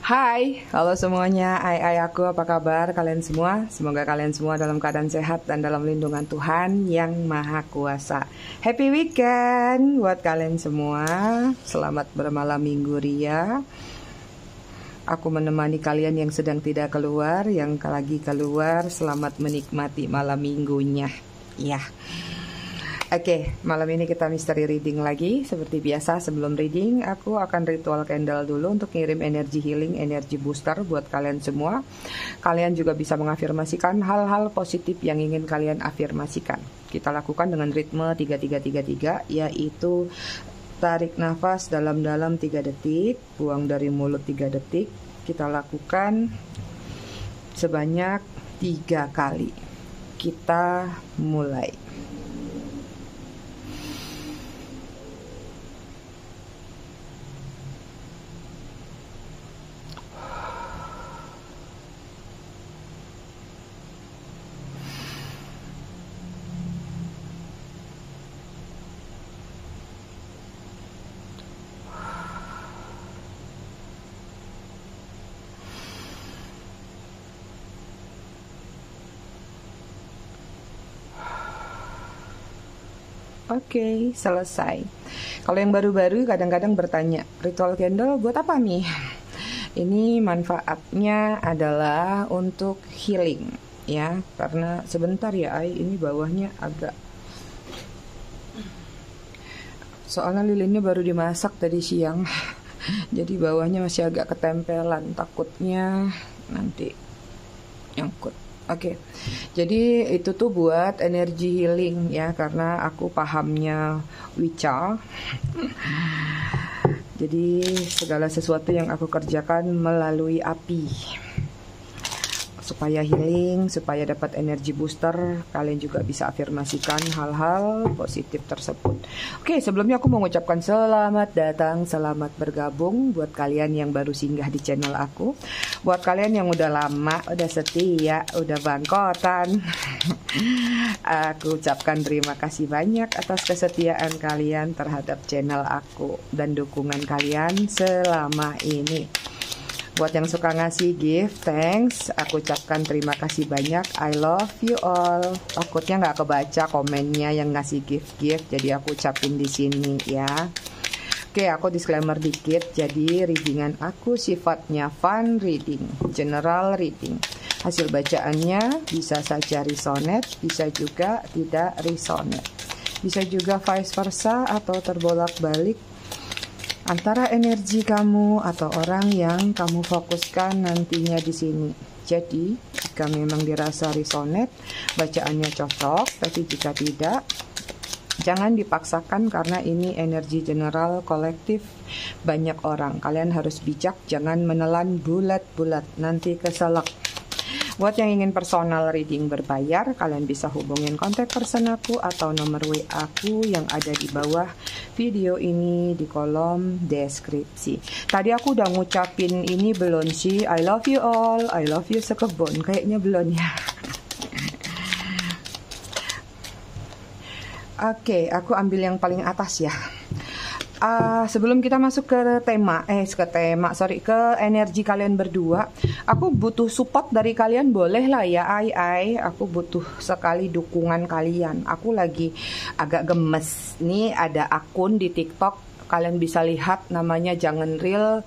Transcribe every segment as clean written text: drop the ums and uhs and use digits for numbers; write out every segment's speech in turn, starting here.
Hai, halo semuanya. Aku apa kabar kalian semua? Semoga kalian semua dalam keadaan sehat dan dalam lindungan Tuhan yang Maha Kuasa. Happy weekend buat kalian semua. Selamat bermalam minggu ria. Aku menemani kalian yang sedang tidak keluar, yang lagi keluar, selamat menikmati malam minggunya. Ya. Oke, malam ini kita misteri reading lagi. Seperti biasa sebelum reading, aku akan ritual candle dulu untuk ngirim energi healing, energi booster buat kalian semua. Kalian juga bisa mengafirmasikan hal-hal positif yang ingin kalian afirmasikan. Kita lakukan dengan ritme 3333, yaitu tarik nafas dalam-dalam 3 detik, buang dari mulut 3 detik. Kita lakukan sebanyak 3 kali. Kita mulai. Oke, selesai. Kalau yang baru-baru kadang-kadang bertanya, ritual candle buat apa nih? Ini manfaatnya adalah untuk healing, ya. Karena sebentar ya, ini bawahnya agak. Soalnya lilinnya baru dimasak tadi siang, jadi bawahnya masih agak ketempelan. Takutnya nanti nyangkut. Oke, jadi itu tuh buat energi healing ya, karena aku pahamnya Wicca. Jadi segala sesuatu yang aku kerjakan melalui api, supaya healing, supaya dapat energi booster. Kalian juga bisa afirmasikan hal-hal positif tersebut. Oke, sebelumnya aku mau mengucapkan selamat datang, selamat bergabung buat kalian yang baru singgah di channel aku. Buat kalian yang udah lama, udah setia, udah bangkotan, aku ucapkan terima kasih banyak atas kesetiaan kalian terhadap channel aku dan dukungan kalian selama ini. Buat yang suka ngasih gift, thanks. Aku ucapkan terima kasih banyak. I love you all. Takutnya nggak kebaca komennya yang ngasih gift-gift, jadi aku ucapin di sini ya. Oke, aku disclaimer dikit. Jadi readingan aku sifatnya fun reading, general reading. Hasil bacaannya bisa saja resonate, bisa juga tidak resonate. Bisa juga vice versa atau terbolak-balik antara energi kamu atau orang yang kamu fokuskan nantinya di sini. Jadi, jika memang dirasa resonate, bacaannya cocok, tapi jika tidak, jangan dipaksakan karena ini energi general kolektif banyak orang. Kalian harus bijak, jangan menelan bulat-bulat, nanti keselak. Buat yang ingin personal reading berbayar, kalian bisa hubungin kontak person aku atau nomor WA aku yang ada di bawah video ini di kolom deskripsi. Tadi aku udah ngucapin ini belum sih? I love you all, I love you sekebon. Kayaknya belum ya. Oke, aku ambil yang paling atas ya. Sebelum kita masuk ke energi kalian berdua, aku butuh support dari kalian, boleh lah ya. Aku butuh sekali dukungan kalian. Aku lagi agak gemes nih, ada akun di TikTok, kalian bisa lihat namanya Jangan Real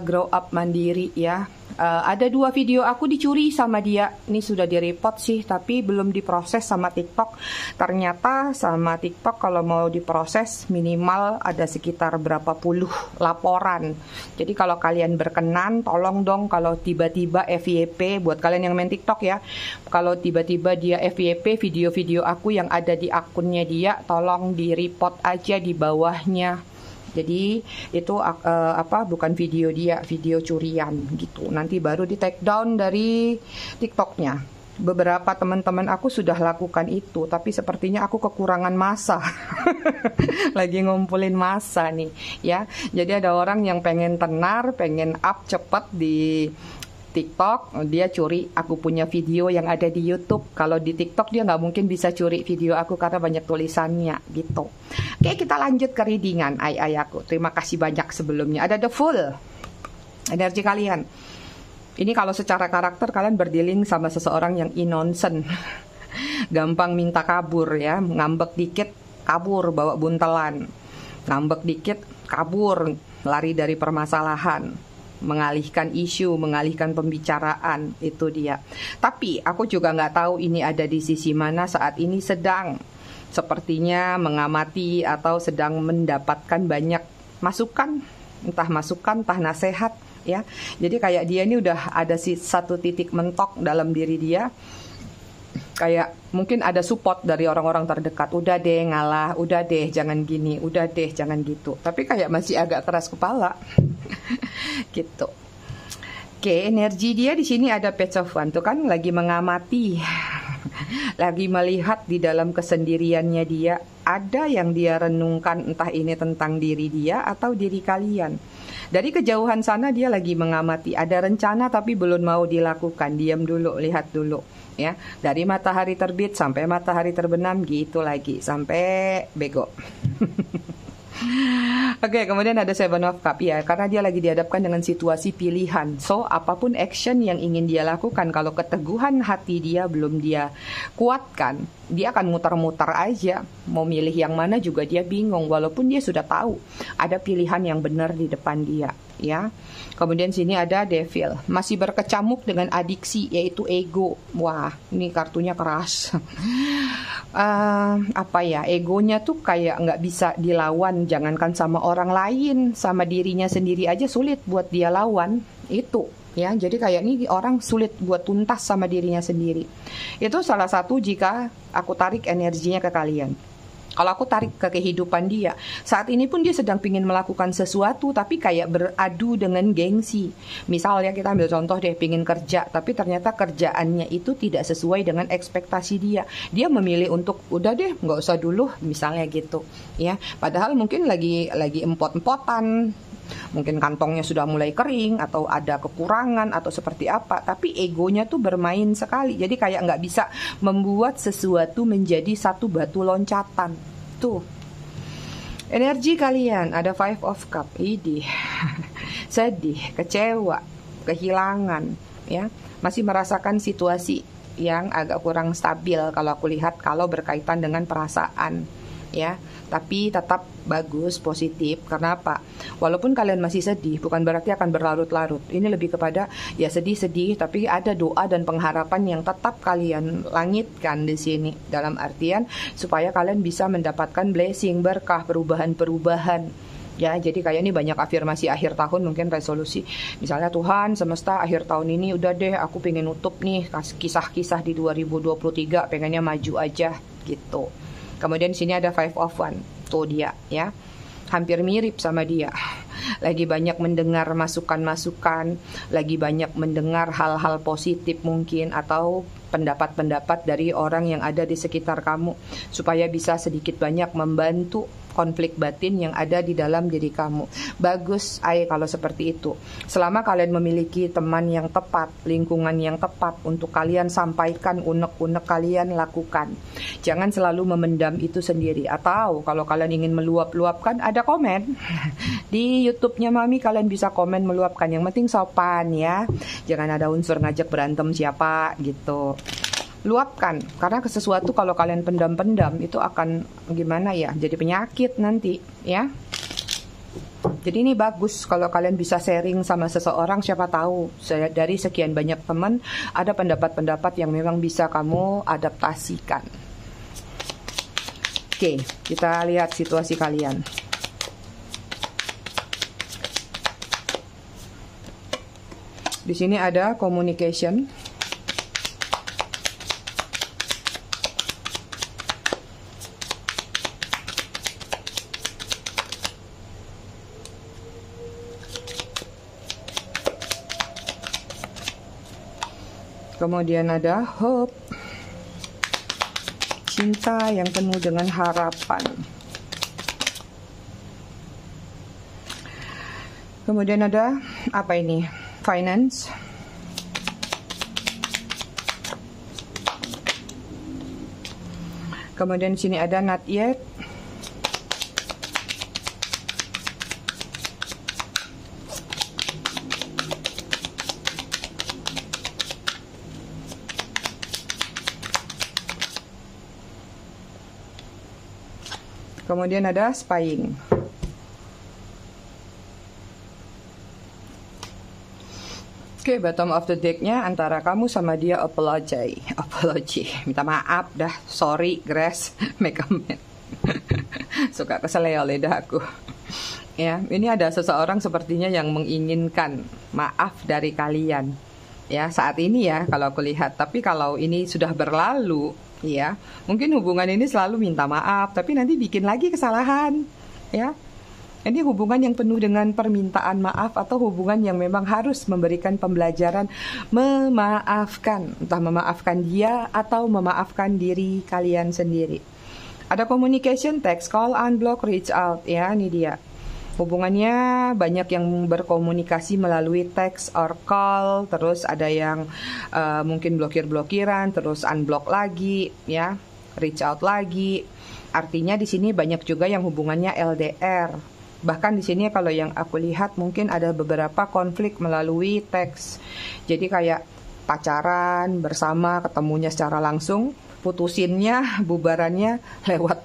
Grow Up Mandiri ya. Ada 2 video aku dicuri sama dia. Ini sudah direport sih, tapi belum diproses sama TikTok. Ternyata sama TikTok kalau mau diproses minimal ada sekitar berapa puluh laporan. Jadi kalau kalian berkenan, tolong dong kalau tiba-tiba FYP, buat kalian yang main TikTok ya, kalau tiba-tiba dia FYP video-video aku yang ada di akunnya dia, tolong di-report aja di bawahnya. Jadi itu bukan video dia, video curian gitu. Nanti baru di take down dari TikToknya. Beberapa teman-teman aku sudah lakukan itu, tapi sepertinya aku kekurangan masa. Lagi ngumpulin masa nih ya. Jadi ada orang yang pengen tenar, pengen up cepet di TikTok, dia curi aku punya video yang ada di YouTube. Kalau di TikTok dia nggak mungkin bisa curi video aku karena banyak tulisannya gitu. Oke, kita lanjut ke readingan ay aku. Terima kasih banyak sebelumnya. Ada The Fool. Energi kalian. Ini kalau secara karakter kalian berdealing sama seseorang yang innocent. Gampang minta kabur ya, ngambek dikit kabur bawa buntelan. Ngambek dikit kabur, lari dari permasalahan, mengalihkan isu, mengalihkan pembicaraan, itu dia. Tapi aku juga nggak tahu ini ada di sisi mana saat ini, sedang sepertinya mengamati atau sedang mendapatkan banyak masukan, entah nasihat ya. Jadi kayak dia ini udah ada satu titik mentok dalam diri dia. Kayak mungkin ada support dari orang-orang terdekat. Udah deh ngalah, udah deh jangan gini, udah deh jangan gitu. Tapi kayak masih agak keras kepala. Gitu. Oke, energi dia di sini ada Page of Wands tuh kan, lagi mengamati. Lagi melihat di dalam kesendiriannya dia, ada yang dia renungkan, entah ini tentang diri dia atau diri kalian. Dari kejauhan sana dia lagi mengamati, ada rencana tapi belum mau dilakukan. Diam dulu, lihat dulu ya. Dari matahari terbit sampai matahari terbenam gitu lagi sampai bego. Oke, kemudian ada Seven of Cups ya, karena dia lagi dihadapkan dengan situasi pilihan. So, apapun action yang ingin dia lakukan, kalau keteguhan hati dia belum dia kuatkan, dia akan muter-muter aja. Mau milih yang mana juga dia bingung, walaupun dia sudah tahu ada pilihan yang benar di depan dia, ya. Kemudian sini ada Devil, masih berkecamuk dengan adiksi yaitu ego. Wah, ini kartunya keras. Apa ya, egonya tuh kayak nggak bisa dilawan. Jangankan sama orang lain, sama dirinya sendiri aja sulit buat dia lawan. Itu ya, jadi kayak ini orang sulit buat tuntas sama dirinya sendiri. Itu salah satu jika aku tarik energinya ke kalian. Kalau aku tarik ke kehidupan dia, saat ini pun dia sedang pingin melakukan sesuatu, tapi kayak beradu dengan gengsi. Misalnya kita ambil contoh deh, pingin kerja, tapi ternyata kerjaannya itu tidak sesuai dengan ekspektasi dia. Dia memilih untuk, udah deh, nggak usah dulu, misalnya gitu. Ya, padahal mungkin lagi empot-empotan, mungkin kantongnya sudah mulai kering, atau ada kekurangan, atau seperti apa. Tapi egonya tuh bermain sekali. Jadi kayak nggak bisa membuat sesuatu menjadi satu batu loncatan. Tuh. Energi kalian, ada Five of Cups. Idih. Sedih, kecewa, kehilangan. Ya, masih merasakan situasi yang agak kurang stabil kalau aku lihat, kalau berkaitan dengan perasaan. Ya, tapi tetap bagus, positif. Karena apa? Walaupun kalian masih sedih, bukan berarti akan berlarut-larut. Ini lebih kepada ya sedih-sedih, tapi ada doa dan pengharapan yang tetap kalian langitkan di sini. Dalam artian supaya kalian bisa mendapatkan blessing, berkah, perubahan-perubahan. Ya, jadi kayak ini banyak afirmasi akhir tahun, mungkin resolusi. Misalnya, Tuhan semesta akhir tahun ini udah deh, aku pengen nutup nih kisah-kisah di 2023, pengennya maju aja gitu. Kemudian di sini ada Five of Wands. Tuh dia ya. Hampir mirip sama dia. Lagi banyak mendengar masukan-masukan, lagi banyak mendengar hal-hal positif mungkin, atau pendapat-pendapat dari orang yang ada di sekitar kamu, supaya bisa sedikit banyak membantu konflik batin yang ada di dalam diri kamu. Bagus kalau seperti itu. Selama kalian memiliki teman yang tepat, lingkungan yang tepat untuk kalian sampaikan unek-unek kalian lakukan. Jangan selalu memendam itu sendiri. Atau kalau kalian ingin meluap-luapkan, ada komen di YouTube-nya Mami, kalian bisa komen meluapkan. Yang penting sopan ya. Jangan ada unsur ngajak berantem siapa gitu. Luapkan, karena sesuatu kalau kalian pendam-pendam itu akan gimana ya, jadi penyakit nanti ya. Jadi ini bagus kalau kalian bisa sharing sama seseorang, siapa tahu dari sekian banyak teman ada pendapat-pendapat yang memang bisa kamu adaptasikan. Oke, kita lihat situasi kalian. Di sini ada communication. Kemudian ada hope, cinta yang penuh dengan harapan. Kemudian ada apa ini? Finance. Kemudian di sini ada not yet. Kemudian ada spying. Oke, bottom of the deck-nya antara kamu sama dia apology. Minta maaf dah, sorry, Grace, make amends. Suka kesel ya lidah aku. Ya, ini ada seseorang sepertinya yang menginginkan maaf dari kalian. Ya, saat ini ya kalau aku lihat. Tapi kalau ini sudah berlalu, ya, mungkin hubungan ini selalu minta maaf, tapi nanti bikin lagi kesalahan. Ya. Ini hubungan yang penuh dengan permintaan maaf atau hubungan yang memang harus memberikan pembelajaran memaafkan. Entah memaafkan dia atau memaafkan diri kalian sendiri. Ada communication, text, call, unblock, reach out. Ya, ini dia. Hubungannya banyak yang berkomunikasi melalui text or call. Terus ada yang mungkin blokir-blokiran, terus unblock lagi, ya, reach out lagi. Artinya di sini banyak juga yang hubungannya LDR. Bahkan di sini kalau yang aku lihat mungkin ada beberapa konflik melalui teks. Jadi kayak pacaran bersama, ketemunya secara langsung, putusinnya, bubarannya lewat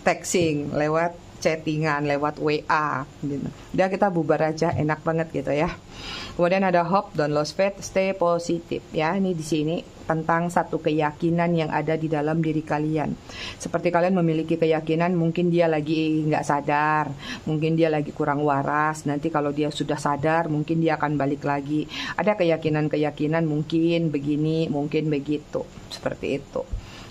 texting, lewat chattingan, lewat WA gitu. Udah kita bubar aja, enak banget gitu ya. Kemudian ada hope, don't lose faith, stay positive. Ya, ini di sini tentang satu keyakinan yang ada di dalam diri kalian. Seperti kalian memiliki keyakinan mungkin dia lagi nggak sadar, mungkin dia lagi kurang waras. Nanti kalau dia sudah sadar mungkin dia akan balik lagi. Ada keyakinan-keyakinan mungkin begini, mungkin begitu. Seperti itu.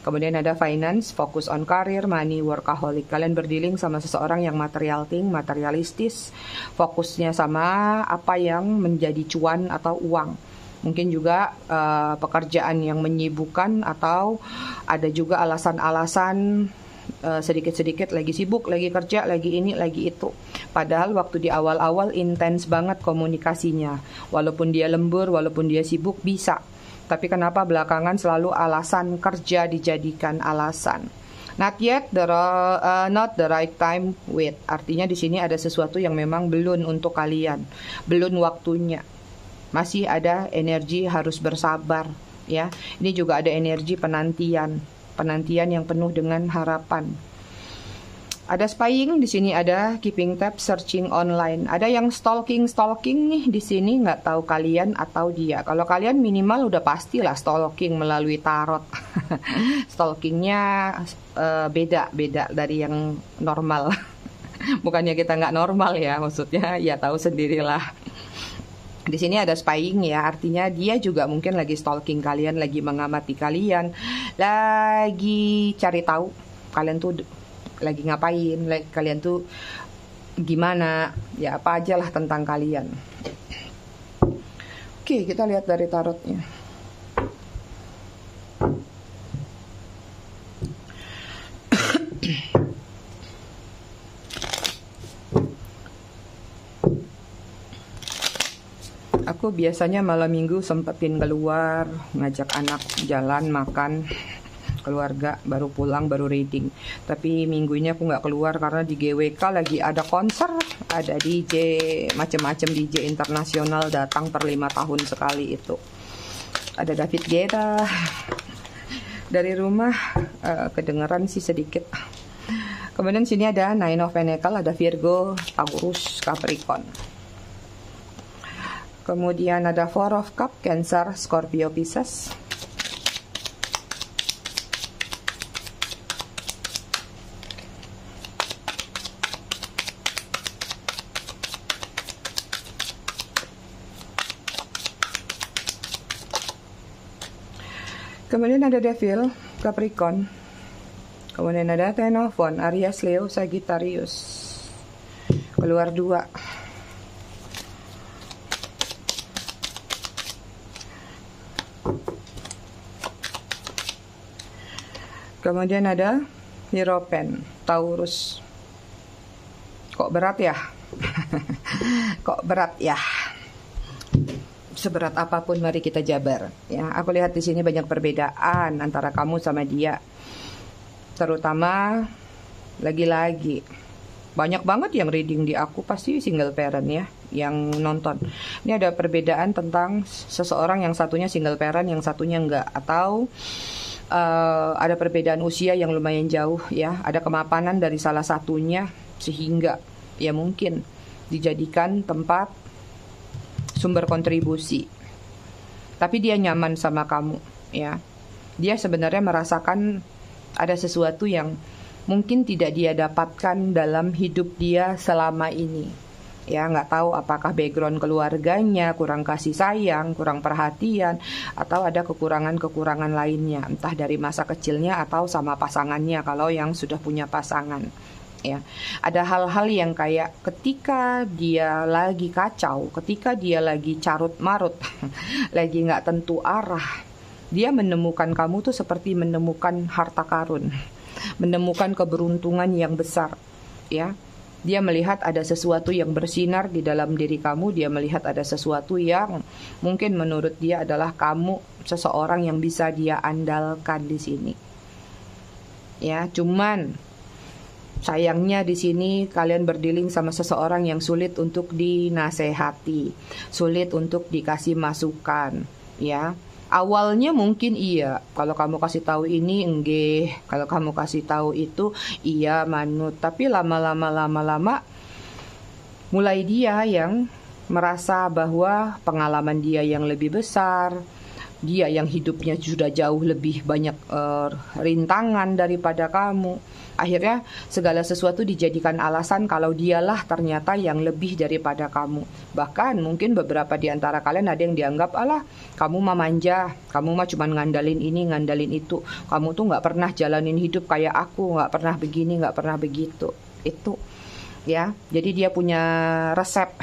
Kemudian ada finance, focus on career, money, workaholic. Kalian berdealing sama seseorang yang materialistis, fokusnya sama apa yang menjadi cuan atau uang. Mungkin juga pekerjaan yang menyibukkan atau ada juga alasan-alasan sedikit-sedikit lagi sibuk, lagi kerja, lagi ini, lagi itu. Padahal waktu di awal-awal intens banget komunikasinya. Walaupun dia lembur, walaupun dia sibuk, bisa. Tapi kenapa belakangan selalu alasan kerja dijadikan alasan? Not yet, not the right time wait. Artinya di sini ada sesuatu yang memang belum untuk kalian, belum waktunya. Masih ada energi harus bersabar, ya. Ini juga ada energi penantian yang penuh dengan harapan. Ada spying, di sini ada keeping tabs, searching online. Ada yang stalking nih di sini, nggak tahu kalian atau dia. Kalau kalian minimal udah pastilah stalking melalui tarot. Stalkingnya beda dari yang normal. Bukannya kita nggak normal ya, maksudnya ya tahu sendirilah. Di sini ada spying ya, artinya dia juga mungkin lagi stalking kalian, lagi mengamati kalian, lagi cari tahu kalian tuh lagi ngapain, kalian tuh gimana, ya apa aja lah tentang kalian. Oke, kita lihat dari tarotnya. Aku biasanya malam minggu sempetin keluar, ngajak anak jalan, makan, keluarga, baru pulang, baru reading. Tapi minggu ini aku nggak keluar karena di GWK lagi ada konser, ada DJ, macam-macam DJ internasional datang per 5 tahun sekali itu. Ada David Guetta. Dari rumah kedengeran sih sedikit. Kemudian sini ada Nine of Pentacles, ada Virgo, Taurus, Capricorn. Kemudian ada Four of Cups, Cancer, Scorpio, Pisces. Kemudian ada Devil, Capricorn. Kemudian ada Ten of Wands, Aries, Leo, Sagittarius. Keluar 2. Kemudian ada Hierophant, Taurus. Kok berat ya? Kok berat ya? Seberat apapun mari kita jabar. Ya, aku lihat di sini banyak perbedaan antara kamu sama dia. Terutama lagi-lagi banyak banget yang reading di aku pasti single parent ya, yang nonton. Ini ada perbedaan tentang seseorang yang satunya single parent, yang satunya enggak, atau ada perbedaan usia yang lumayan jauh ya, ada kemapanan dari salah satunya sehingga ya mungkin dijadikan tempat sumber kontribusi. Tapi dia nyaman sama kamu ya. Dia sebenarnya merasakan ada sesuatu yang mungkin tidak dia dapatkan dalam hidup dia selama ini. Ya, nggak tahu apakah background keluarganya kurang kasih sayang, kurang perhatian, atau ada kekurangan-kekurangan lainnya, entah dari masa kecilnya atau sama pasangannya kalau yang sudah punya pasangan. Ya, ada hal-hal yang kayak ketika dia lagi kacau, ketika dia lagi carut marut, lagi nggak tentu arah, dia menemukan kamu tuh seperti menemukan harta karun, menemukan keberuntungan yang besar, ya. Dia melihat ada sesuatu yang bersinar di dalam diri kamu. Dia melihat ada sesuatu yang mungkin menurut dia adalah kamu seseorang yang bisa dia andalkan di sini. Ya, cuman sayangnya di sini kalian berdealing sama seseorang yang sulit untuk dinasehati, sulit untuk dikasih masukan, ya. Awalnya mungkin iya, kalau kamu kasih tahu ini enggak, kalau kamu kasih tahu itu iya manut, tapi lama-lama mulai dia yang merasa bahwa pengalaman dia yang lebih besar, dia yang hidupnya sudah jauh lebih banyak rintangan daripada kamu. Akhirnya segala sesuatu dijadikan alasan kalau dialah ternyata yang lebih daripada kamu. Bahkan mungkin beberapa di antara kalian ada yang dianggap, alah kamu mah manja, kamu mah cuma ngandalin ini, ngandalin itu. Kamu tuh gak pernah jalanin hidup kayak aku, gak pernah begini, gak pernah begitu. Itu ya, jadi dia punya resep,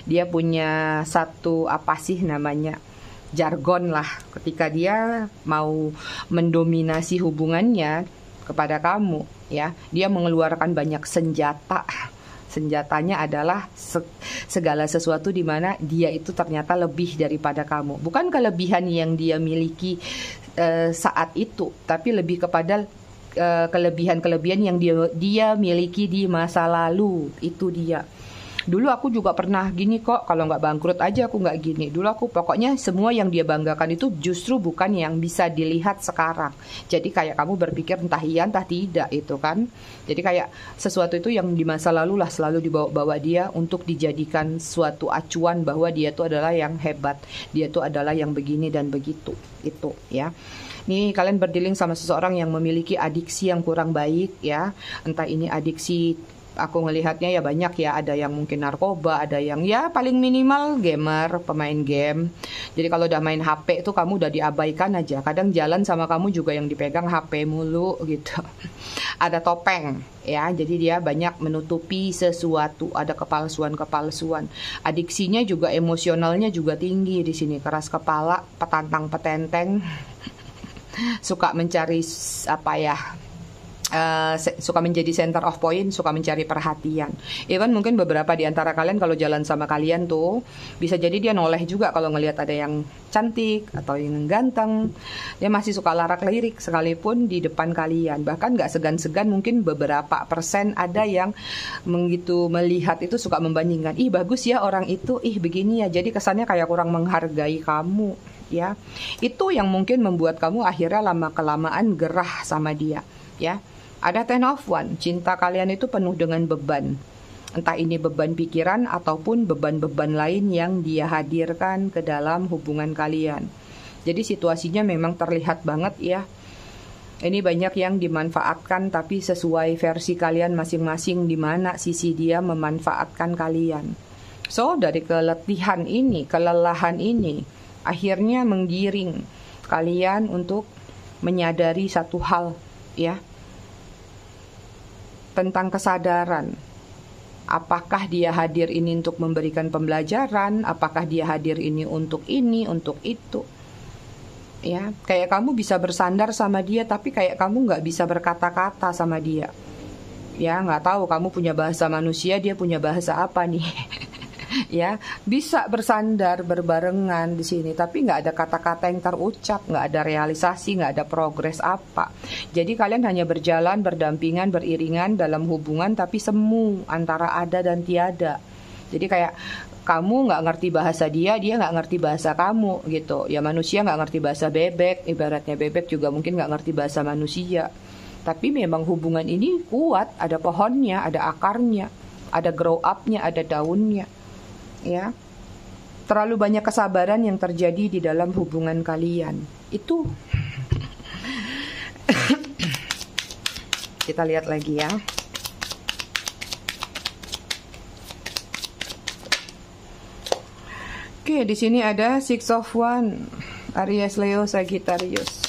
dia punya satu apa sih namanya, jargon lah ketika dia mau mendominasi hubungannya kepada kamu, ya. Dia mengeluarkan banyak senjata. Senjatanya adalah segala sesuatu di mana dia itu ternyata lebih daripada kamu. Bukan kelebihan yang dia miliki saat itu, tapi lebih kepada kelebihan-kelebihan yang dia miliki di masa lalu. Itu dia. Dulu aku juga pernah gini kok, kalau nggak bangkrut aja aku nggak gini. Dulu aku pokoknya semua yang dia banggakan itu justru bukan yang bisa dilihat sekarang. Jadi kayak kamu berpikir entah iya entah tidak itu kan. Jadi kayak sesuatu itu yang di masa lalu lah selalu dibawa-bawa dia untuk dijadikan suatu acuan bahwa dia tuh adalah yang hebat. Dia tuh adalah yang begini dan begitu. Itu ya. Nih kalian berdealing sama seseorang yang memiliki adiksi yang kurang baik ya. Entah ini adiksi, aku ngelihatnya ya banyak ya, ada yang mungkin narkoba, ada yang ya paling minimal gamer, pemain game. Jadi kalau udah main HP itu kamu udah diabaikan aja. Kadang jalan sama kamu juga yang dipegang HP mulu gitu. Ada topeng ya, jadi dia banyak menutupi sesuatu, ada kepalsuan-kepalsuan. Adiksinya juga emosionalnya juga tinggi di sini, keras kepala, petantang petenteng. Suka mencari apa ya? Suka menjadi center of point, suka mencari perhatian. Even mungkin beberapa di antara kalian kalau jalan sama kalian tuh bisa jadi dia noleh juga kalau ngelihat ada yang cantik atau yang ganteng. Dia masih suka larak lirik sekalipun di depan kalian. Bahkan gak segan-segan mungkin beberapa persen ada yang begitu melihat itu suka membandingkan. Ih bagus ya orang itu, ih begini ya. Jadi kesannya kayak kurang menghargai kamu ya. Itu yang mungkin membuat kamu akhirnya lama-kelamaan gerah sama dia ya. Ada 10 of Wands, cinta kalian itu penuh dengan beban. Entah ini beban pikiran ataupun beban-beban lain yang dia hadirkan ke dalam hubungan kalian. Jadi situasinya memang terlihat banget ya. Ini banyak yang dimanfaatkan tapi sesuai versi kalian masing-masing di mana sisi dia memanfaatkan kalian. So dari keletihan ini, kelelahan ini, akhirnya menggiring kalian untuk menyadari satu hal ya. Tentang kesadaran, apakah dia hadir ini untuk memberikan pembelajaran, apakah dia hadir ini, untuk itu ya. Kayak kamu bisa bersandar sama dia tapi kayak kamu nggak bisa berkata-kata sama dia ya. Nggak tahu kamu punya bahasa manusia, dia punya bahasa apa nih. Ya, bisa bersandar berbarengan di sini, tapi nggak ada kata-kata yang terucap, nggak ada realisasi, nggak ada progres apa. Jadi kalian hanya berjalan, berdampingan, beriringan dalam hubungan, tapi semu antara ada dan tiada. Jadi kayak kamu nggak ngerti bahasa dia nggak ngerti bahasa kamu gitu. Ya manusia nggak ngerti bahasa bebek, ibaratnya bebek juga mungkin nggak ngerti bahasa manusia. Tapi memang hubungan ini kuat, ada pohonnya, ada akarnya, ada grow up-nya, ada daunnya. Ya. Terlalu banyak kesabaran yang terjadi di dalam hubungan kalian. Itu kita lihat lagi ya. Oke, di sini ada Six of Wands, Aries, Leo, Sagittarius.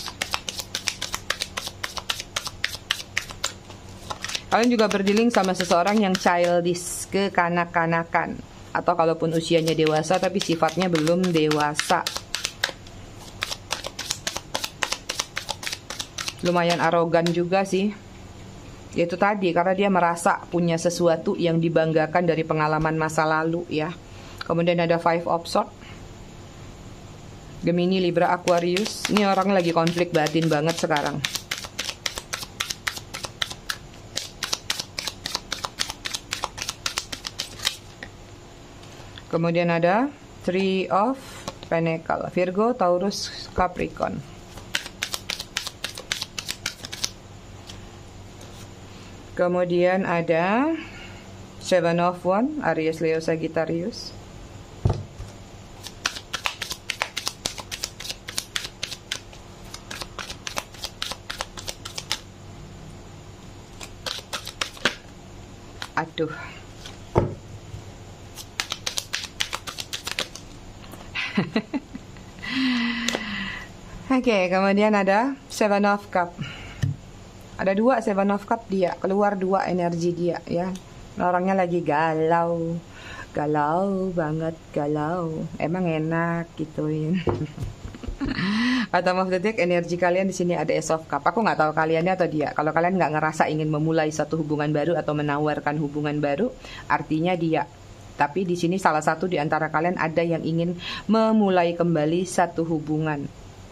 Kalian juga berdealing sama seseorang yang childish, kekanak-kanakan, atau kalaupun usianya dewasa tapi sifatnya belum dewasa. Lumayan arogan juga sih. Itu tadi karena dia merasa punya sesuatu yang dibanggakan dari pengalaman masa lalu ya. Kemudian ada Five of Swords, Gemini, Libra, Aquarius. Ini orang lagi konflik batin banget sekarang. Kemudian ada Three of Pentacles, Virgo, Taurus, Capricorn. Kemudian ada Seven of Wands, Aries, Leo, Sagittarius. Aduh. Oke, kemudian ada Seven of Cup. Ada dua Seven of Cup dia, keluar dua energi dia ya. Orangnya lagi galau. Galau banget, galau. Emang enak gituin. Bottom of the deck, energi kalian di sini ada Ace of Cup. Aku nggak tahu kaliannya atau dia. Kalau kalian nggak ngerasa ingin memulai satu hubungan baru atau menawarkan hubungan baru, artinya dia. Tapi di sini salah satu di antara kalian ada yang ingin memulai kembali satu hubungan,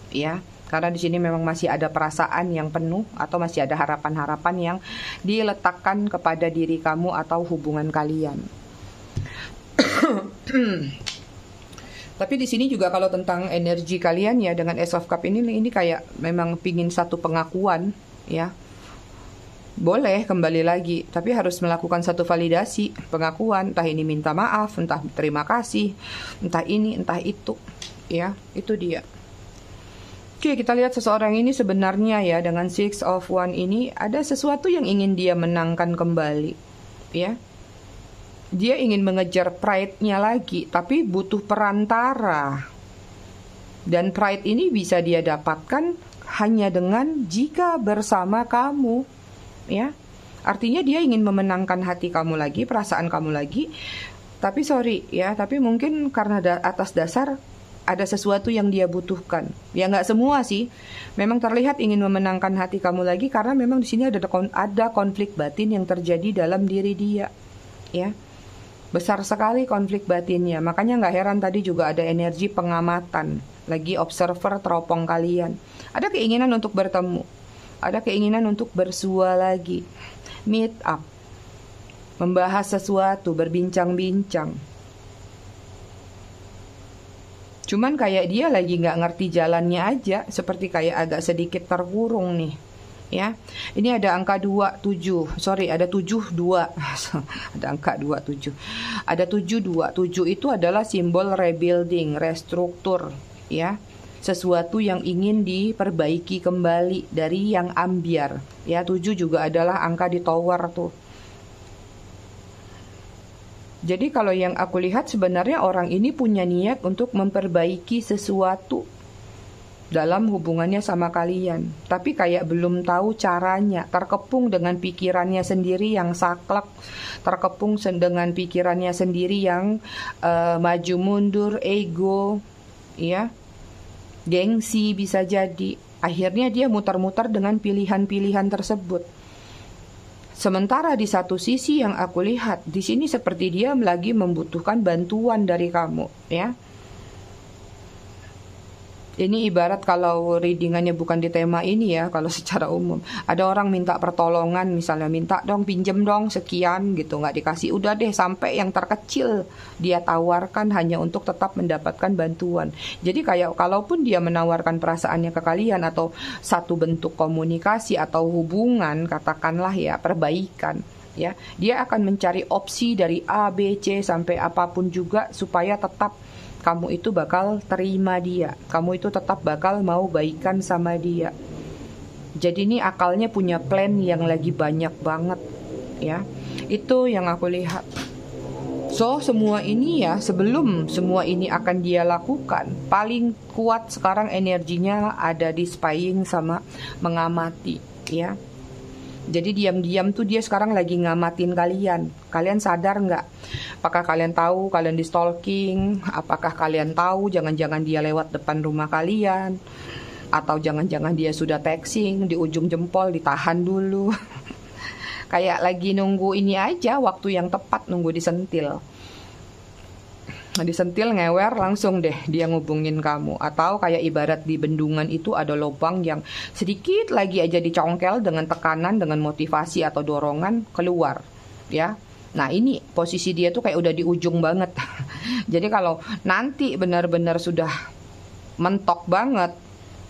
ya. Karena di sini memang masih ada perasaan yang penuh atau masih ada harapan-harapan yang diletakkan kepada diri kamu atau hubungan kalian. Tapi di sini juga kalau tentang energi kalian ya dengan Ace of Cup ini kayak memang pingin satu pengakuan ya. Boleh kembali lagi, tapi harus melakukan satu validasi, pengakuan, entah ini minta maaf, entah terima kasih, entah ini, entah itu, ya, itu dia. Oke, kita lihat seseorang ini sebenarnya ya dengan Six of Wands ini ada sesuatu yang ingin dia menangkan kembali, ya. Dia ingin mengejar pride-nya lagi, tapi butuh perantara. Dan pride ini bisa dia dapatkan hanya dengan jika bersama kamu. Ya, artinya dia ingin memenangkan hati kamu lagi, perasaan kamu lagi. Tapi sorry ya, tapi mungkin karena atas dasar ada sesuatu yang dia butuhkan. Ya nggak semua sih. Memang terlihat ingin memenangkan hati kamu lagi karena memang di sini ada konflik batin yang terjadi dalam diri dia. Ya, besar sekali konflik batinnya. Makanya nggak heran tadi juga ada energi pengamatan, lagi observer teropong kalian. Ada keinginan untuk bertemu. Ada keinginan untuk bersua lagi, meet up, membahas sesuatu, berbincang-bincang. Cuman kayak dia lagi nggak ngerti jalannya aja, seperti kayak agak sedikit terkurung nih. Ya, ini ada angka 27, ada 72, ada angka 27, ada 72, 7 itu adalah simbol rebuilding, restruktur, ya. Sesuatu yang ingin diperbaiki kembali dari yang ambiar. Ya, 7 juga adalah angka di tower tuh. Jadi kalau yang aku lihat sebenarnya orang ini punya niat untuk memperbaiki sesuatu dalam hubungannya sama kalian. Tapi kayak belum tahu caranya, terkepung dengan pikirannya sendiri yang saklek, terkepung dengan pikirannya sendiri yang maju mundur, ego, ya. Gengsi bisa jadi. Akhirnya dia mutar-mutar dengan pilihan-pilihan tersebut. Sementara di satu sisi yang aku lihat, di sini seperti dia lagi membutuhkan bantuan dari kamu, ya. Ini ibarat kalau readingannya bukan di tema ini ya, kalau secara umum. Ada orang minta pertolongan, misalnya minta dong, pinjem dong sekian gitu, nggak dikasih, udah deh sampai yang terkecil dia tawarkan hanya untuk tetap mendapatkan bantuan. Jadi kayak kalaupun dia menawarkan perasaannya ke kalian atau satu bentuk komunikasi atau hubungan, katakanlah ya perbaikan, ya, dia akan mencari opsi dari A, B, C sampai apapun juga supaya tetap kamu itu bakal terima dia, kamu itu tetap bakal mau baikan sama dia. Jadi ini akalnya punya plan yang lagi banyak banget, ya. Itu yang aku lihat. So semua ini ya, sebelum semua ini akan dia lakukan, paling kuat sekarang energinya ada di spying sama mengamati, ya. Jadi diam-diam tuh dia sekarang lagi ngamatin kalian. Kalian sadar nggak? Apakah kalian tahu kalian di stalking? Apakah kalian tahu jangan-jangan dia lewat depan rumah kalian? Atau jangan-jangan dia sudah texting di ujung jempol, ditahan dulu. Kayak lagi nunggu ini aja, waktu yang tepat nunggu disentil. Disentil ngewer langsung deh dia ngubungin kamu. Atau kayak ibarat di bendungan itu ada lubang yang sedikit lagi aja dicongkel dengan tekanan, dengan motivasi atau dorongan keluar, ya. Nah ini posisi dia tuh kayak udah di ujung banget. Jadi kalau nanti benar-benar sudah mentok banget,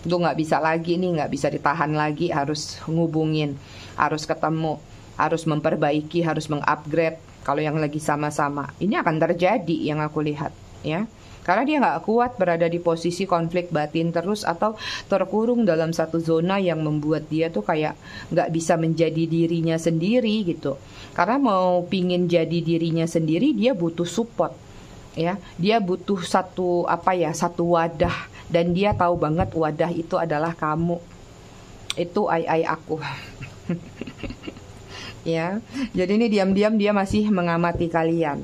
tuh nggak bisa lagi nih, nggak bisa ditahan lagi, harus ngubungin, harus ketemu, harus memperbaiki, harus mengupgrade. Kalau yang lagi sama-sama, ini akan terjadi yang aku lihat, ya. Karena dia nggak kuat berada di posisi konflik batin terus atau terkurung dalam satu zona yang membuat dia tuh kayak nggak bisa menjadi dirinya sendiri gitu. Karena mau pingin jadi dirinya sendiri, dia butuh support, ya. Dia butuh satu satu wadah, dan dia tahu banget wadah itu adalah kamu. Itu aku. Ya, jadi ini diam-diam dia masih mengamati kalian.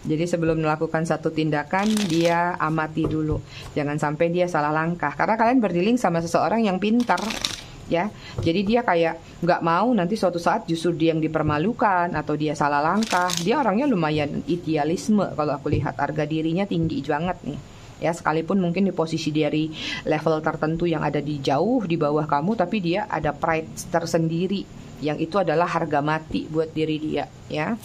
Jadi sebelum melakukan satu tindakan, dia amati dulu. Jangan sampai dia salah langkah. Karena kalian berdealing sama seseorang yang pintar, ya. Jadi dia kayak nggak mau nanti suatu saat justru dia yang dipermalukan atau dia salah langkah. Dia orangnya lumayan idealisme kalau aku lihat, harga dirinya tinggi banget nih. Ya, sekalipun mungkin di posisi dari level tertentu yang ada di jauh di bawah kamu, tapi dia ada pride tersendiri yang itu adalah harga mati buat diri dia, ya.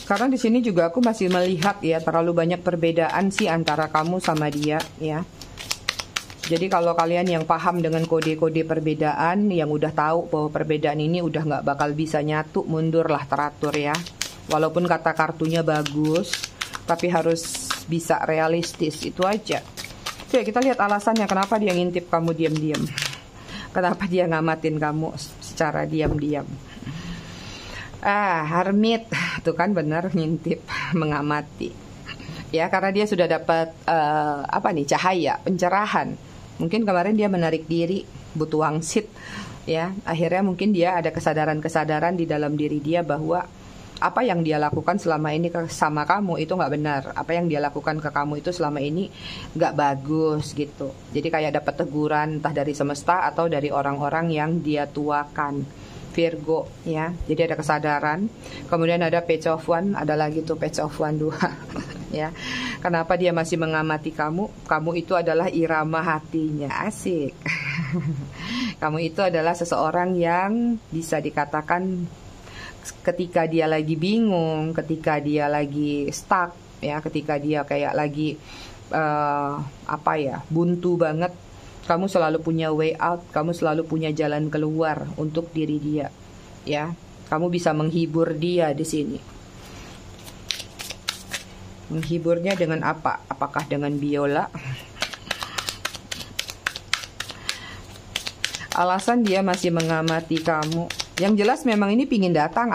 Karena di sini juga aku masih melihat ya terlalu banyak perbedaan sih antara kamu sama dia, ya. Jadi kalau kalian yang paham dengan kode-kode perbedaan, yang udah tahu bahwa perbedaan ini udah nggak bakal bisa nyatu, mundurlah teratur ya. Walaupun kata kartunya bagus, tapi harus bisa realistis, itu aja. Oke, kita lihat alasannya kenapa dia ngintip kamu diam-diam. Kenapa dia ngamatin kamu secara diam-diam. Hermit, tuh kan benar, ngintip, mengamati. Ya, karena dia sudah dapat cahaya, pencerahan. Mungkin kemarin dia menarik diri, butuh wangsit, ya. Akhirnya mungkin dia ada kesadaran-kesadaran di dalam diri dia bahwa apa yang dia lakukan selama ini sama kamu itu nggak benar. Apa yang dia lakukan ke kamu itu selama ini nggak bagus gitu. Jadi kayak dapat teguran entah dari semesta atau dari orang-orang yang dia tuakan. Virgo, ya. Jadi ada kesadaran. Kemudian ada Page of One, ada lagi tuh Page of One 2. Ya. Kenapa dia masih mengamati kamu? Kamu itu adalah irama hatinya, asik. Kamu itu adalah seseorang yang bisa dikatakan ketika dia lagi bingung, ketika dia lagi stuck, ya, ketika dia kayak lagi buntu banget. Kamu selalu punya way out, kamu selalu punya jalan keluar untuk diri dia, ya. Kamu bisa menghibur dia di sini. Menghiburnya dengan apa? Apakah dengan biola? Alasan dia masih mengamati kamu. Yang jelas memang ini pingin datang.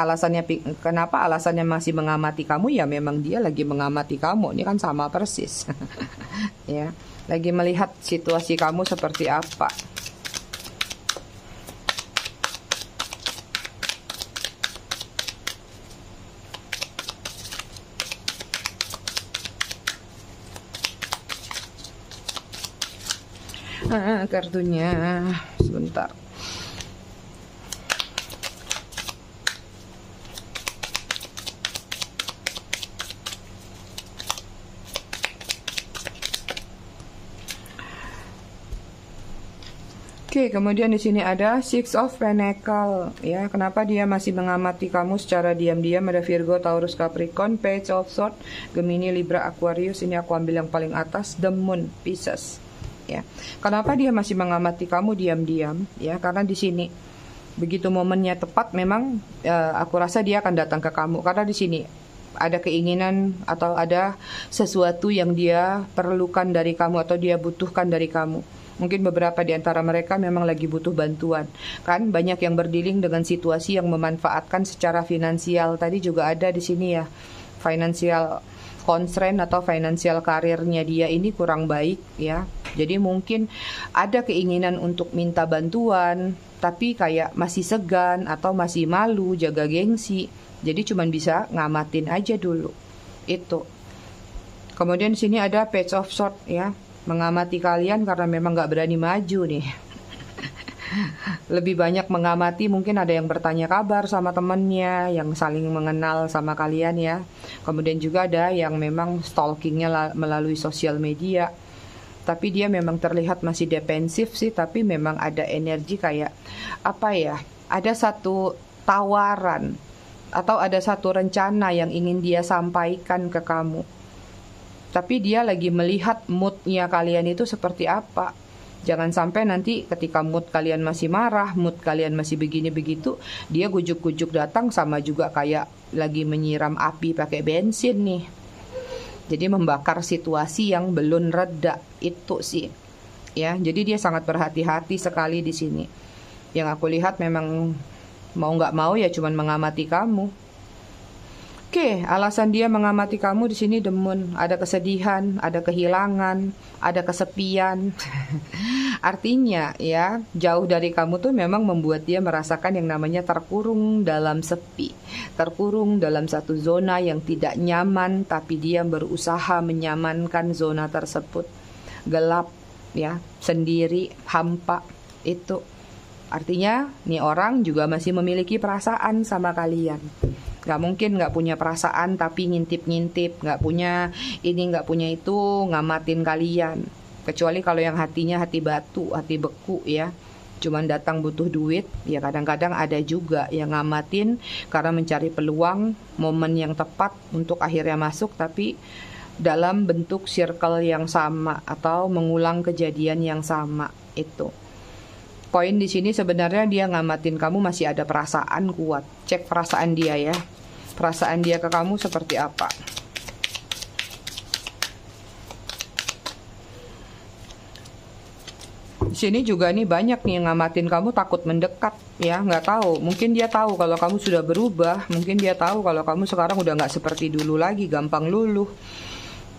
Kenapa alasannya masih mengamati kamu? Ya memang dia lagi mengamati kamu. Ini kan sama persis. Ya. Lagi melihat situasi kamu seperti apa. Kartunya sebentar. Oke, kemudian di sini ada Six of Pentacle, ya. Kenapa dia masih mengamati kamu secara diam-diam? Ada Virgo, Taurus, Capricorn, Page of Swords, Gemini, Libra, Aquarius. Ini aku ambil yang paling atas, The Moon, Pisces. Ya, kenapa dia masih mengamati kamu diam-diam? Ya, karena di sini begitu momennya tepat, memang aku rasa dia akan datang ke kamu. Karena di sini ada keinginan atau ada sesuatu yang dia perlukan dari kamu atau dia butuhkan dari kamu. Mungkin beberapa di antara mereka memang lagi butuh bantuan. Kan banyak yang berdealing dengan situasi yang memanfaatkan secara finansial. Tadi juga ada di sini ya, financial constraint atau financial karirnya dia ini kurang baik ya. Jadi mungkin ada keinginan untuk minta bantuan, tapi kayak masih segan atau masih malu, jaga gengsi. Jadi cuman bisa ngamatin aja dulu. Itu. Kemudian di sini ada Page of Swords ya. Mengamati kalian karena memang gak berani maju nih. Lebih banyak mengamati, mungkin ada yang bertanya kabar sama temennya, yang saling mengenal sama kalian ya. Kemudian juga ada yang memang stalkingnya melalui sosial media. Tapi dia memang terlihat masih defensif sih, tapi memang ada energi kayak apa ya, ada satu tawaran atau ada satu rencana yang ingin dia sampaikan ke kamu. Tapi dia lagi melihat moodnya kalian itu seperti apa. Jangan sampai nanti ketika mood kalian masih marah, mood kalian masih begini begitu, dia gujuk-gujuk datang sama juga kayak lagi menyiram api pakai bensin nih. Jadi membakar situasi yang belum reda itu sih. Ya, jadi dia sangat berhati-hati sekali di sini. Yang aku lihat memang mau nggak mau ya cuman mengamati kamu. Oke, alasan dia mengamati kamu di sini The Moon. Ada kesedihan, ada kehilangan, ada kesepian. Artinya ya, jauh dari kamu tuh memang membuat dia merasakan yang namanya terkurung dalam sepi. Terkurung dalam satu zona yang tidak nyaman, tapi dia berusaha menyamankan zona tersebut. Gelap ya, sendiri, hampa itu. Artinya nih orang juga masih memiliki perasaan sama kalian. Gak mungkin gak punya perasaan tapi ngintip-ngintip, gak punya ini gak punya itu, ngamatin kalian. Kecuali kalau yang hatinya hati batu, hati beku ya, cuman datang butuh duit. Ya kadang-kadang ada juga yang ngamatin karena mencari peluang, momen yang tepat untuk akhirnya masuk, tapi dalam bentuk circle yang sama atau mengulang kejadian yang sama itu. Poin di sini sebenarnya dia ngamatin kamu masih ada perasaan kuat. Cek perasaan dia ya. Perasaan dia ke kamu seperti apa? Di sini juga nih banyak nih yang ngamatin kamu takut mendekat ya, nggak tahu. Mungkin dia tahu kalau kamu sudah berubah, mungkin dia tahu kalau kamu sekarang udah nggak seperti dulu lagi, gampang luluh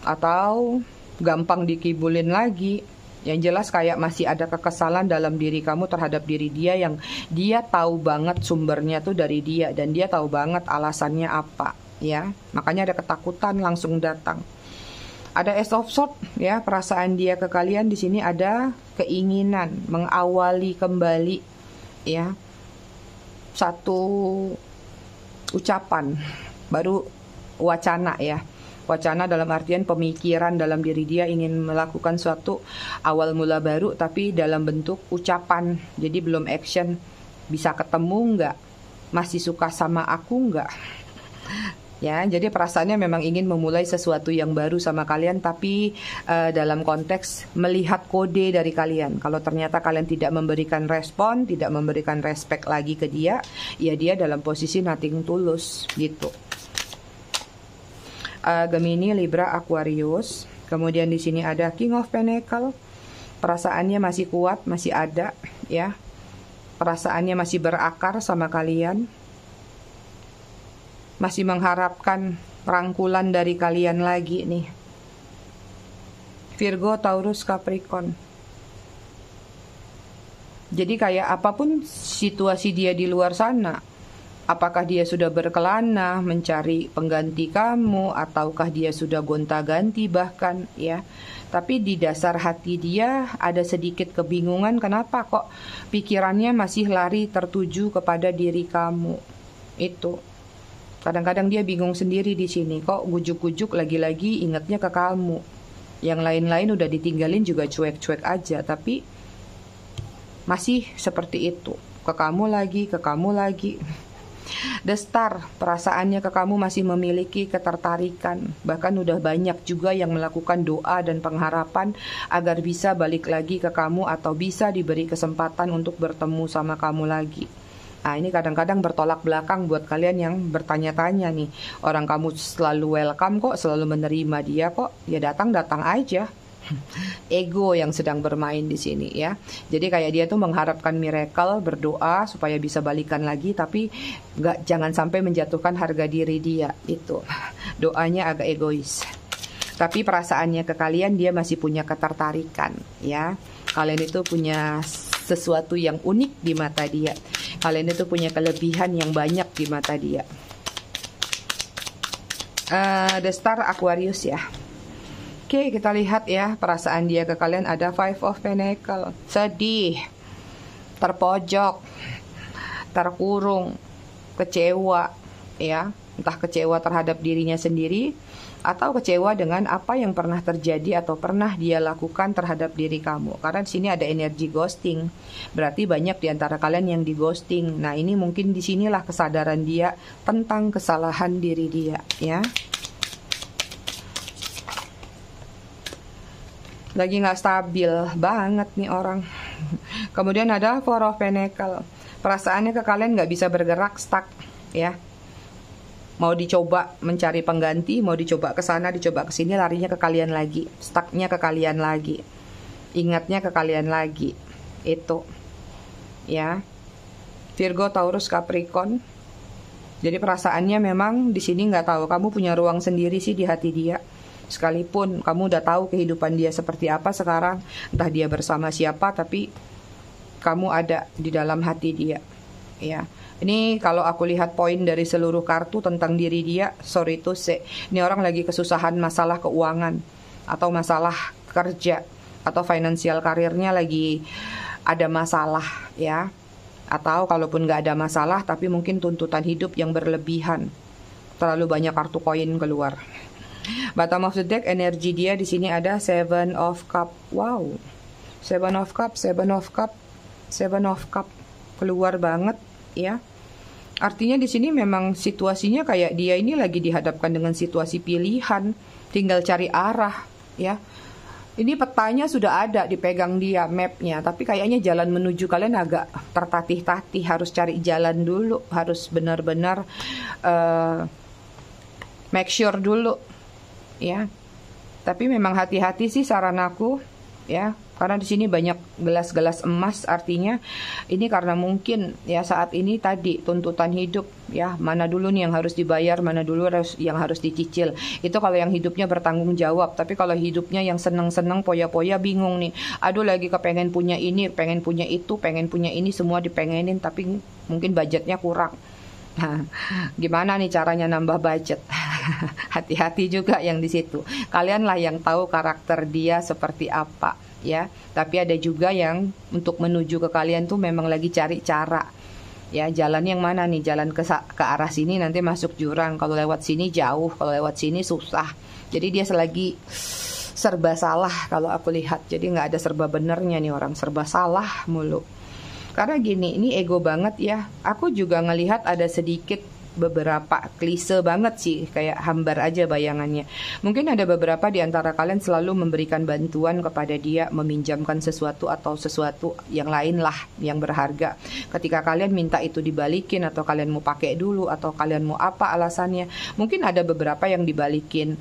atau gampang dikibulin lagi. Yang jelas kayak masih ada kekesalan dalam diri kamu terhadap diri dia yang dia tahu banget sumbernya tuh dari dia dan dia tahu banget alasannya apa ya. Makanya ada ketakutan langsung datang. Ada Ace of Swords ya, perasaan dia ke kalian di sini ada keinginan mengawali kembali ya. Satu ucapan baru wacana ya. Wacana dalam artian pemikiran dalam diri dia ingin melakukan suatu awal mula baru tapi dalam bentuk ucapan. Jadi belum action. Bisa ketemu nggak? Masih suka sama aku nggak? Ya, jadi perasaannya memang ingin memulai sesuatu yang baru sama kalian, tapi dalam konteks melihat kode dari kalian. Kalau ternyata kalian tidak memberikan respon, tidak memberikan respect lagi ke dia, ya dia dalam posisi nothing tulus gitu. Gemini, Libra, Aquarius. Kemudian di sini ada King of Pentacle. Perasaannya masih kuat, masih ada ya. Perasaannya masih berakar sama kalian. Masih mengharapkan rangkulan dari kalian lagi nih. Virgo, Taurus, Capricorn. Jadi kayak apapun situasi dia di luar sana, Apakah dia sudah berkelana mencari pengganti kamu, ataukah dia sudah gonta-ganti bahkan, ya. Tapi di dasar hati dia ada sedikit kebingungan, kenapa kok pikirannya masih lari tertuju kepada diri kamu. Itu. Kadang-kadang dia bingung sendiri di sini, kok gujuk-gujuk lagi-lagi ingatnya ke kamu. Yang lain-lain udah ditinggalin juga cuek-cuek aja, tapi masih seperti itu. Ke kamu lagi, ke kamu lagi. The Star, perasaannya ke kamu masih memiliki ketertarikan. Bahkan udah banyak juga yang melakukan doa dan pengharapan agar bisa balik lagi ke kamu atau bisa diberi kesempatan untuk bertemu sama kamu lagi. Nah, ini kadang-kadang bertolak belakang buat kalian yang bertanya-tanya nih. Orang kamu selalu welcome kok, selalu menerima dia kok. Ya datang-datang aja. Ego yang sedang bermain di sini, ya. Jadi kayak dia tuh mengharapkan miracle, berdoa supaya bisa balikan lagi, tapi jangan sampai menjatuhkan harga diri dia. Itu doanya agak egois, tapi perasaannya ke kalian dia masih punya ketertarikan, ya. Kalian itu punya sesuatu yang unik di mata dia. Kalian itu punya kelebihan yang banyak di mata dia. The Star Aquarius, ya. Oke, kita lihat ya perasaan dia ke kalian. Ada Five of Pentacles, sedih, terpojok, terkurung, kecewa, ya. Entah kecewa terhadap dirinya sendiri atau kecewa dengan apa yang pernah terjadi atau pernah dia lakukan terhadap diri kamu. Karena di sini ada energi ghosting. Berarti banyak di antara kalian yang di ghosting. Nah, ini mungkin di sinilah kesadaran dia tentang kesalahan diri dia, ya. Lagi nggak stabil banget nih orang. Kemudian ada Four of Pentacles. Perasaannya ke kalian nggak bisa bergerak, stuck, ya. Mau dicoba mencari pengganti, mau dicoba ke sana, dicoba ke sini, larinya ke kalian lagi, stucknya ke kalian lagi, ingatnya ke kalian lagi. Itu, ya. Virgo, Taurus, Capricorn. Jadi perasaannya memang di sini nggak tahu. Kamu punya ruang sendiri sih di hati dia. Sekalipun kamu udah tahu kehidupan dia seperti apa sekarang, entah dia bersama siapa, tapi kamu ada di dalam hati dia, ya. Ini kalau aku lihat poin dari seluruh kartu tentang diri dia, sorry to say, ini orang lagi kesusahan masalah keuangan atau masalah kerja atau finansial karirnya lagi ada masalah, ya. Atau kalaupun nggak ada masalah, tapi mungkin tuntutan hidup yang berlebihan, terlalu banyak kartu koin keluar. Bottom of the deck, energi dia di sini ada Seven of Cup. Wow, Seven of Cup, Seven of Cup, Seven of Cup keluar banget, ya. Artinya di sini memang situasinya kayak dia ini lagi dihadapkan dengan situasi pilihan, tinggal cari arah, ya. Ini petanya sudah ada dipegang dia, mapnya, tapi kayaknya jalan menuju kalian agak tertatih-tatih, harus cari jalan dulu, harus benar-benar make sure dulu, ya. Tapi memang hati-hati sih saran aku, ya. Karena di sini banyak gelas-gelas emas, artinya ini karena mungkin ya saat ini tadi tuntutan hidup, ya, mana dulu nih yang harus dibayar, mana dulu yang harus dicicil. Itu kalau yang hidupnya bertanggung jawab. Tapi kalau hidupnya yang seneng-seneng, poya-poya, bingung nih. Aduh, lagi kepengen punya ini, pengen punya itu, pengen punya ini, semua dipengenin, tapi mungkin budgetnya kurang. Nah, gimana nih caranya nambah budget? Hati-hati juga yang di situ. Kalianlah yang tahu karakter dia seperti apa, ya. Tapi ada juga yang untuk menuju ke kalian tuh memang lagi cari cara, ya. Jalan yang mana nih? Jalan ke arah sini nanti masuk jurang. Kalau lewat sini jauh, kalau lewat sini susah. Jadi dia selagi serba salah kalau aku lihat. Jadi nggak ada serba benernya nih orang, serba salah mulu. Karena gini, ini ego banget, ya. Aku juga ngelihat ada sedikit beberapa klise banget sih, kayak hambar aja bayangannya. Mungkin ada beberapa di antara kalian selalu memberikan bantuan kepada dia, meminjamkan sesuatu atau sesuatu yang lain lah yang berharga. Ketika kalian minta itu dibalikin, atau kalian mau pakai dulu, atau kalian mau apa alasannya, mungkin ada beberapa yang dibalikin,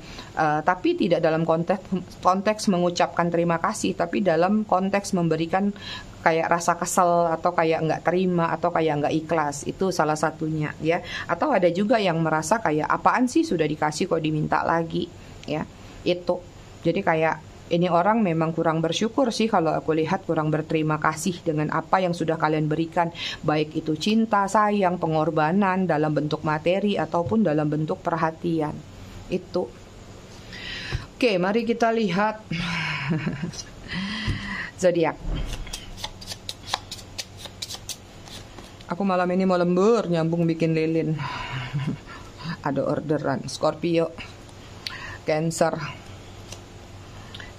tapi tidak dalam konteks mengucapkan terima kasih, tapi dalam konteks memberikan kayak rasa kesel, atau kayak nggak terima, atau kayak nggak ikhlas. Itu salah satunya, ya. Atau ada juga yang merasa kayak apaan sih sudah dikasih kok diminta lagi, ya. Itu jadi kayak Ini orang memang kurang bersyukur sih, kalau aku lihat kurang berterima kasih dengan apa yang sudah kalian berikan, baik itu cinta, sayang, pengorbanan dalam bentuk materi ataupun dalam bentuk perhatian. Itu. Oke, mari kita lihat zodiak. Aku malam ini mau lembur, nyambung bikin lilin. Ada orderan. Scorpio, Cancer,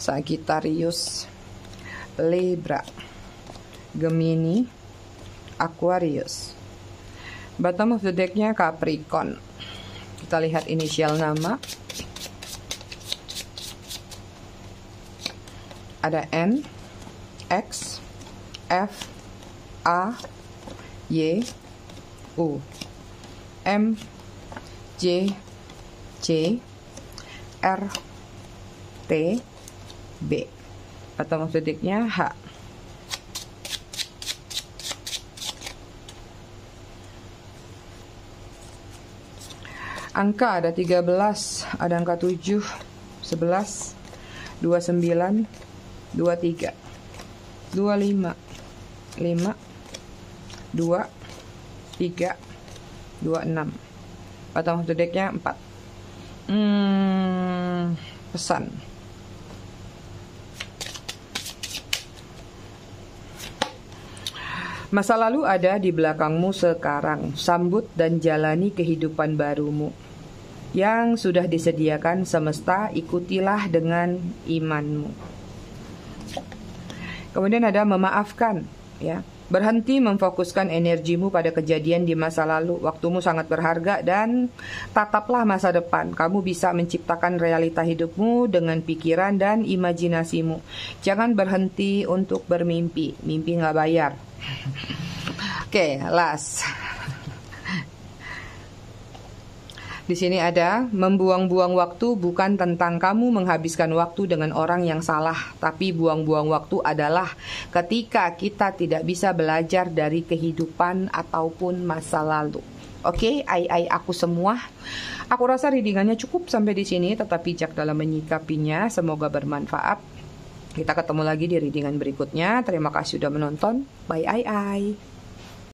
Sagittarius, Libra, Gemini, Aquarius. Bottom of the deck-nya Capricorn. Kita lihat inisial nama. Ada N, X, F, A, Y, U, M, J, C, R, T, B. Bottom of the deck-nya H. Angka ada 13, ada angka 7, 11, 29, 23, 25, 5, 2, 3, 26. Bottom of the deck-nya 4. Pesan. Masa lalu ada di belakangmu sekarang. Sambut dan jalani kehidupan barumu yang sudah disediakan semesta. Ikutilah dengan imanmu. Kemudian ada memaafkan, ya. Berhenti memfokuskan energimu pada kejadian di masa lalu. Waktumu sangat berharga dan tataplah masa depan. Kamu bisa menciptakan realita hidupmu dengan pikiran dan imajinasimu. Jangan berhenti untuk bermimpi. Mimpi nggak bayar. Oke, last. Di sini ada membuang-buang waktu bukan tentang kamu menghabiskan waktu dengan orang yang salah, tapi buang-buang waktu adalah ketika kita tidak bisa belajar dari kehidupan ataupun masa lalu. Oke, aku semua. Aku rasa readingannya cukup sampai di sini, tetap bijak dalam menyikapinya. Semoga bermanfaat. Kita ketemu lagi di readingan berikutnya. Terima kasih sudah menonton. Bye.